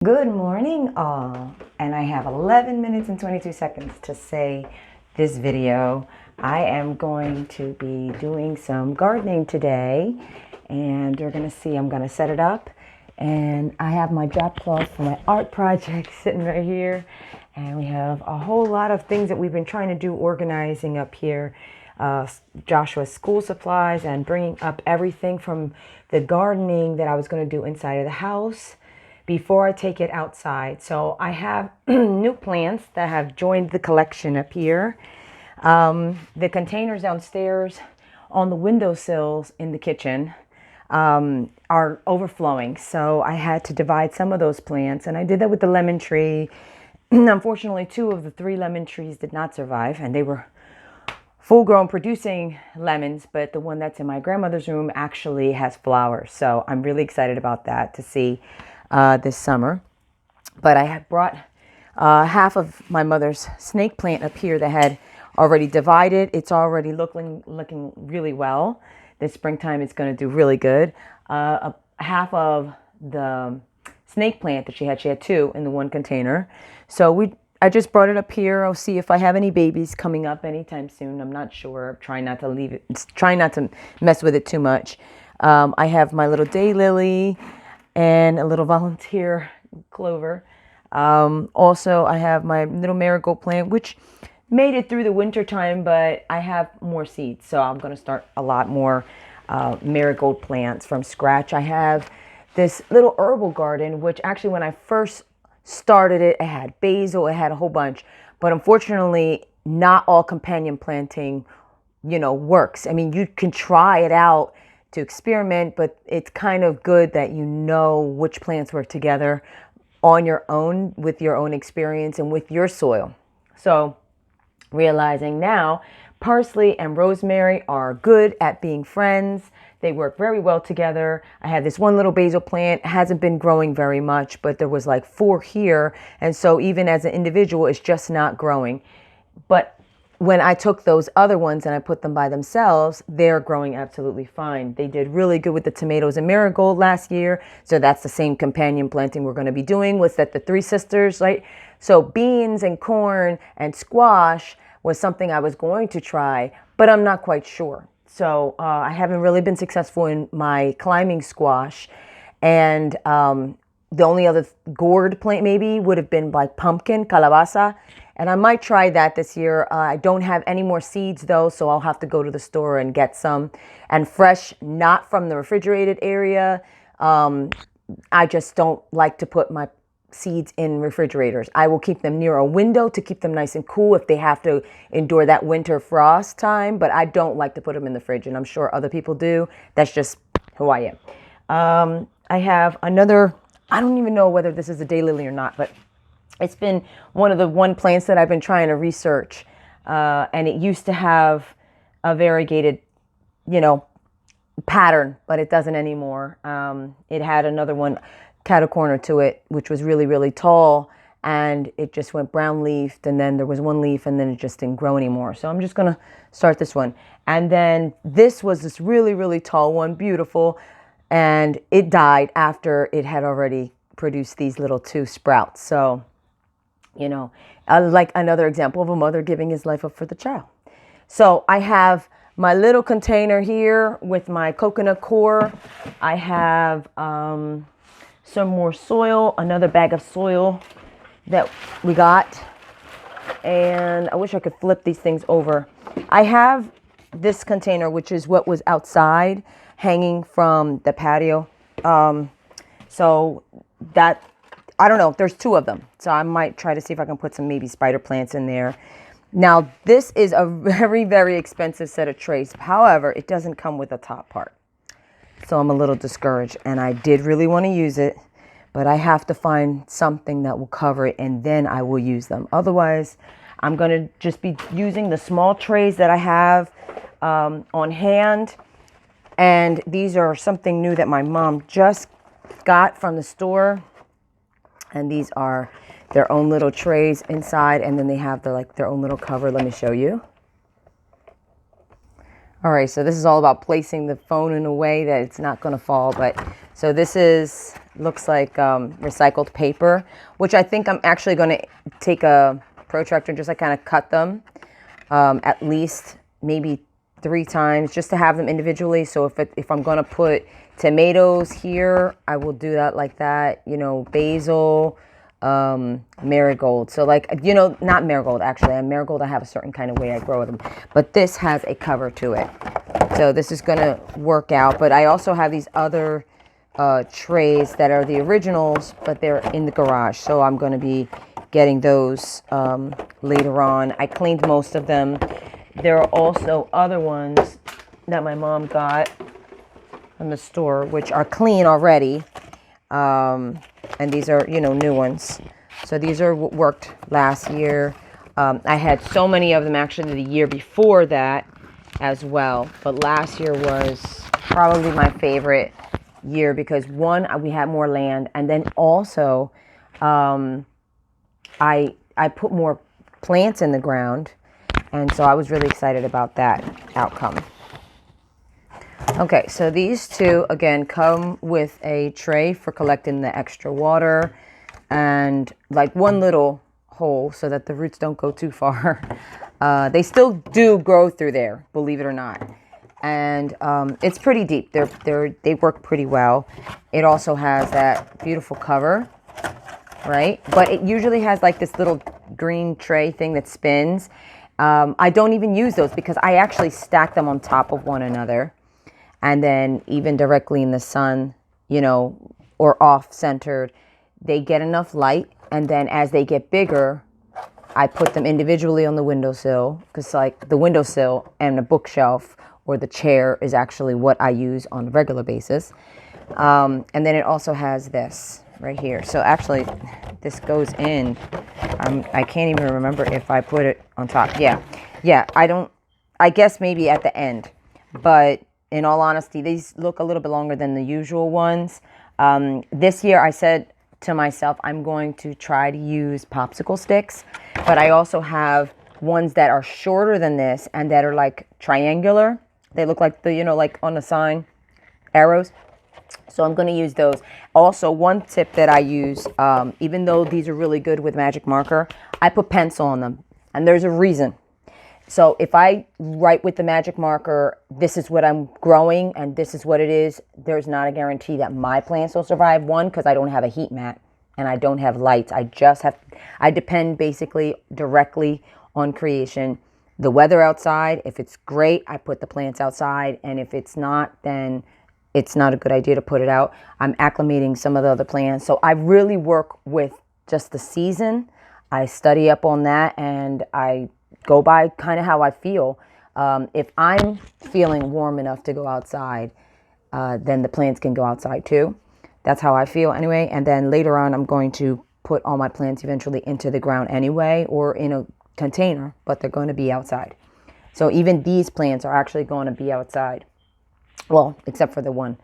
Good morning, all. And I have 11 minutes and 22 seconds to say this video. I am going to be doing some gardening today, and you're going to see I'm going to set it up. And I have my drop cloth for my art project sitting right here. And we have a whole lot of things that we've been trying to do organizing up here. Joshua's school supplies and bringing up everything from the gardening that I was going to do inside of the house before I take it outside. So I have new plants that have joined the collection up here. The containers downstairs on the windowsills in the kitchen are overflowing. So I had to divide some of those plants, and I did that with the lemon tree. Unfortunately, 2 of the 3 lemon trees did not survive, and they were full grown producing lemons, but the one that's in my grandmother's room actually has flowers. So I'm really excited about that to see this summer. But I had brought half of my mother's snake plant up here that had already divided. It's already looking really well. This springtime it's going to do really good. Half of the snake plant that she had 2 in the one container. So I just brought it up here. I'll see if I have any babies coming up anytime soon. I'm not sure. Trying not to leave it. Trying not to mess with it too much. I have my little daylily and a little volunteer clover. Also, I have my little marigold plant, which made it through the winter time, but I have more seeds. So I'm going to start a lot more marigold plants from scratch. I have this little herbal garden, which actually when I first started it, had basil, it had a whole bunch. But unfortunately, not all companion planting, works. I mean, you can try it out to experiment, but it's kind of good that you know which plants work together on your own with your own experience and with your soil. So realizing now parsley and rosemary are good at being friends. They work very well together. I have this one little basil plant, hasn't been growing very much, but there was like 4 here. And so even as an individual, it's just not growing. But when I took those other ones and I put them by themselves, they're growing absolutely fine. They did really good with the tomatoes and marigold last year. So that's the same companion planting we're going to be doing. Was that the 3 sisters, right? So beans and corn and squash was something I was going to try, but I'm not quite sure. So I haven't really been successful in my climbing squash. And the only other gourd plant maybe would have been like pumpkin, calabaza. And I might try that this year. I don't have any more seeds though, so I'll have to go to the store and get some. And fresh, not from the refrigerated area. I just don't like to put my seeds in refrigerators. I will keep them near a window to keep them nice and cool if they have to endure that winter frost time, but I don't like to put them in the fridge, and I'm sure other people do. That's just who I am. I have another, I don't even know whether this is a daylily or not, but it's been one of the plants that I've been trying to research. And it used to have a variegated, pattern, but it doesn't anymore. It had another one cat a corner to it, which was really, really tall. And it just went brown leafed. And then there was 1 leaf and then it just didn't grow anymore. So I'm just going to start this one. And then this was this really, really tall one, beautiful. And it died after it had already produced these little 2 sprouts. So like another example of a mother giving his life up for the child. So I have my little container here with my coconut core. I have some more soil, another bag of soil that we got. And I wish I could flip these things over. I have this container, which is what was outside hanging from the patio. So that, I don't know, there's 2 of them. So I might try to see if I can put some maybe spider plants in there. Now, this is a very, very expensive set of trays. However, it doesn't come with a top part. So I'm a little discouraged, and I did really want to use it, but I have to find something that will cover it, and then I will use them. Otherwise, I'm going to just be using the small trays that I have on hand. And these are something new that my mom just got from the store. And these are their own little trays inside, and then they have their own little cover. Let me show you. All right, so this is all about placing the phone in a way that it's not going to fall. But So this looks like recycled paper, which I think I'm actually going to take a protractor and just like kind of cut them at least maybe 3 times just to have them individually. So if I'm going to put tomatoes here, I will do that like that, you know, basil, marigold. So like, you know, not marigold, actually. And marigold, I have a certain kind of way I grow them. But this has a cover to it. So this is going to work out. But I also have these other trays that are the originals, but they're in the garage. So I'm going to be getting those later on. I cleaned most of them. There are also other ones that my mom got from the store, which are clean already. And these are, you know, new ones. So these are what worked last year. I had so many of them actually the year before that as well. But last year was probably my favorite year because one, we had more land, and then also I put more plants in the ground, and so I was really excited about that outcome. Okay, so these two again come with a tray for collecting the extra water and like one little hole so that the roots don't go too far. They still do grow through there, believe it or not. And it's pretty deep. They work pretty well. It also has that beautiful cover, right? But it usually has like this little green tray thing that spins. I don't even use those because I actually stack them on top of one another. And then even directly in the sun, you know, or off-centered, they get enough light. And then as they get bigger, I put them individually on the windowsill because like the windowsill and the bookshelf or the chair is actually what I use on a regular basis. And then it also has this right here. So actually this goes in. I can't even remember if I put it on top. Yeah. I guess maybe at the end. But in all honesty, these look a little bit longer than the usual ones. This year I said to myself, I'm going to try to use popsicle sticks, but I also have ones that are shorter than this and that are like triangular. They look like the, you know, like on the sign, arrows. So I'm going to use those. Also, one tip that I use, even though these are really good with magic marker, I put pencil on them. And there's a reason. So if I write with the magic marker, this is what I'm growing and this is what it is, there's not a guarantee that my plants will survive. One, because I don't have a heat mat and I don't have lights. I depend basically directly on creation. The weather outside, if it's great, I put the plants outside. And if it's not, then it's not a good idea to put it out. I'm acclimating some of the other plants. So I really work with just the season. I study up on that and I go by kind of how I feel. If I'm feeling warm enough to go outside, then the plants can go outside too. That's how I feel anyway. And then later on, I'm going to put all my plants eventually into the ground anyway, or in a container, but they're going to be outside. So even these plants are actually going to be outside. Well, except for the one,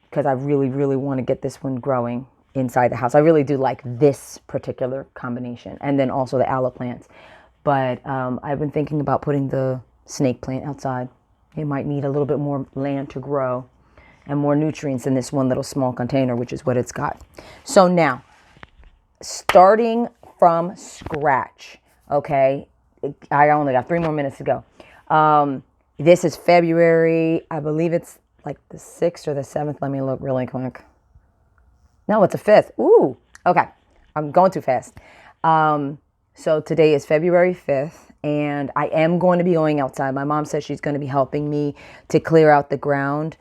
because I really, really want to get this one growing inside the house. I really do like this particular combination. And then also the aloe plants. But I've been thinking about putting the snake plant outside. It might need a little bit more land to grow and more nutrients in this one little small container, which is what it's got. So now, starting from scratch, okay? I only got 3 more minutes to go. This is February. I believe it's like the 6th or the 7th. Let me look really quick. No, it's the 5th. Ooh, okay. I'm going too fast. So today is February 5th, and I am going to be going outside. My mom says she's going to be helping me to clear out the ground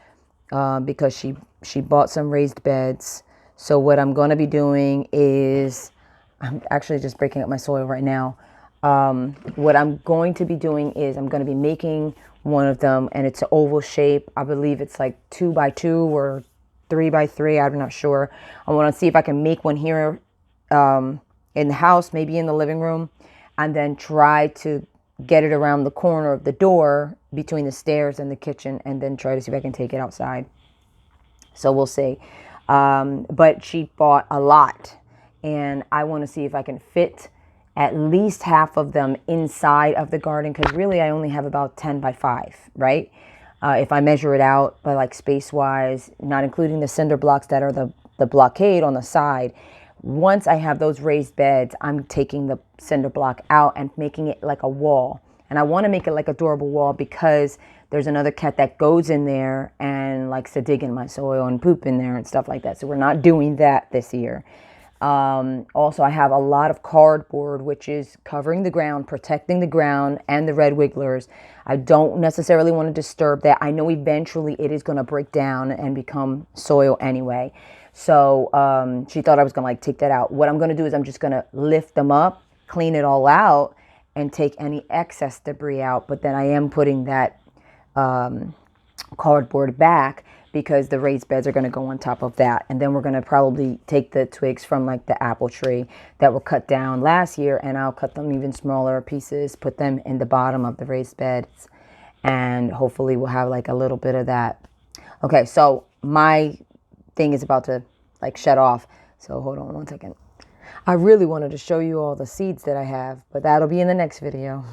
because she bought some raised beds. So what I'm going to be doing is, I'm actually just breaking up my soil right now. What I'm going to be doing is I'm going to be making one of them, and it's an oval shape. I believe it's like 2 by 2 or 3 by 3. I'm not sure. I want to see if I can make one here in the house, maybe in the living room, and then try to get it around the corner of the door between the stairs and the kitchen, and then try to see if I can take it outside. So we'll see. But she bought a lot, and I want to see if I can fit at least half of them inside of the garden, because really I only have about 10 by 5, right? If I measure it out by like space-wise, not including the cinder blocks that are the blockade on the side, once I have those raised beds, I'm taking the cinder block out and making it like a wall. And I want to make it like a durable wall because there's another cat that goes in there and likes to dig in my soil and poop in there and stuff like that. So we're not doing that this year. Also, I have a lot of cardboard, which is covering the ground, protecting the ground and the red wigglers. I don't necessarily want to disturb that. I know eventually it is going to break down and become soil anyway. So she thought I was going to like take that out. What I'm going to do is I'm just going to lift them up, clean it all out, and take any excess debris out. But then I am putting that cardboard back because the raised beds are going to go on top of that. And then we're going to probably take the twigs from like the apple tree that were cut down last year, and I'll cut them even smaller pieces, put them in the bottom of the raised beds, and hopefully we'll have like a little bit of that. Okay, so my thing is about to like shut off. So hold on one second. I really wanted to show you all the seeds that I have, but that'll be in the next video.